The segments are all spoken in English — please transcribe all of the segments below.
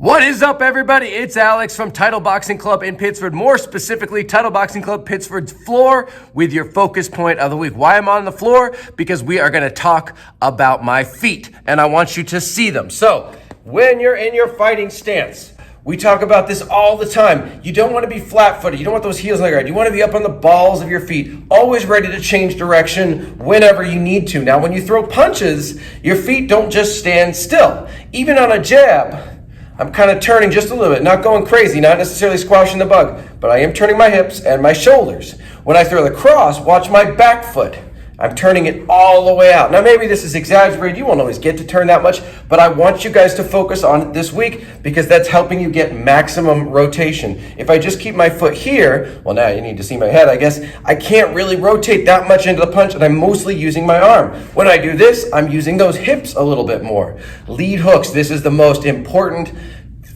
What is up, everybody? It's Alex from Title Boxing Club in Pittsford, more specifically Title Boxing Club Pittsford's floor with your focus point of the week. Why I'm on the floor? Because we are going to talk about my feet, and I want you to see them. So, when you're in your fighting stance, we talk about this all the time. You don't want to be flat-footed. You don't want those heels on the ground. You want to be up on the balls of your feet, always ready to change direction whenever you need to. Now, when you throw punches, your feet don't just stand still. Even on a jab, I'm kind of turning just a little bit, not going crazy, not necessarily squashing the bug, but I am turning my hips and my shoulders. When I throw the cross, watch my back foot. I'm turning it all the way out. Now, maybe this is exaggerated. You won't always get to turn that much, but I want you guys to focus on it this week because that's helping you get maximum rotation. If I just keep my foot here, well, now you need to see my head, I guess. I can't really rotate that much into the punch, and I'm mostly using my arm. When I do this, I'm using those hips a little bit more. Lead hooks, this is the most important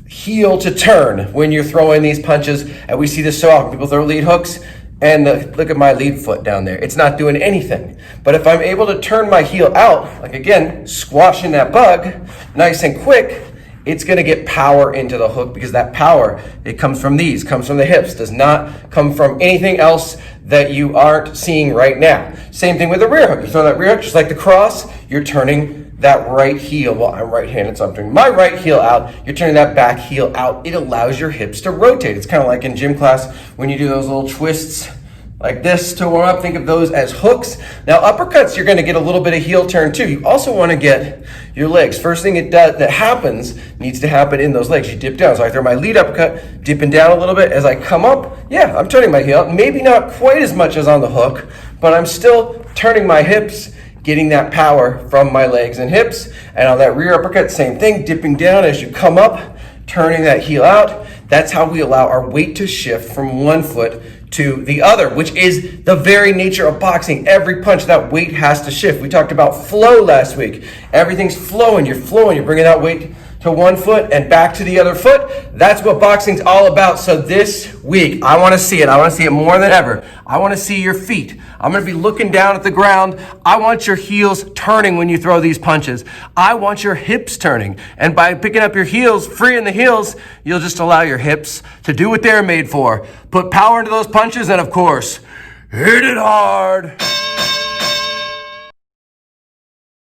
heel to turn when you're throwing these punches, and we see this so often. People throw lead hooks, and look at my lead foot down there. It's not doing anything. But if I'm able to turn my heel out, like again, squashing that bug, nice and quick, it's gonna get power into the hook because that power, it comes from the hips, does not come from anything else that you aren't seeing right now. Same thing with the rear hook. You throw that rear hook, just like the cross, you're turning that right heel. Well, I'm right-handed, so I'm turning my right heel out. You're turning that back heel out. It allows your hips to rotate. It's kind of like in gym class when you do those little twists like this to warm up. Think of those as hooks. Now, uppercuts, you're going to get a little bit of heel turn too. You also want to get your legs. First thing that happens needs to happen in those legs. You dip down. So I throw my lead uppercut, dipping down a little bit. As I come up, yeah, I'm turning my heel. Maybe not quite as much as on the hook, but I'm still turning my hips, getting that power from my legs and hips. And on that rear uppercut, same thing, dipping down as you come up, turning that heel out. That's how we allow our weight to shift from one foot to the other, which is the very nature of boxing. Every punch, that weight has to shift. We talked about flow last week. Everything's flowing, you're bringing that weight to one foot and back to the other foot. That's what boxing's all about. So this week, I want to see it more than ever. I want to see your feet. I'm going to be looking down at the ground. I want your heels turning when you throw these punches. I want your hips turning. And by picking up your heels, freeing the heels, you'll just allow your hips to do what they're made for. Put power into those punches and, of course, hit it hard.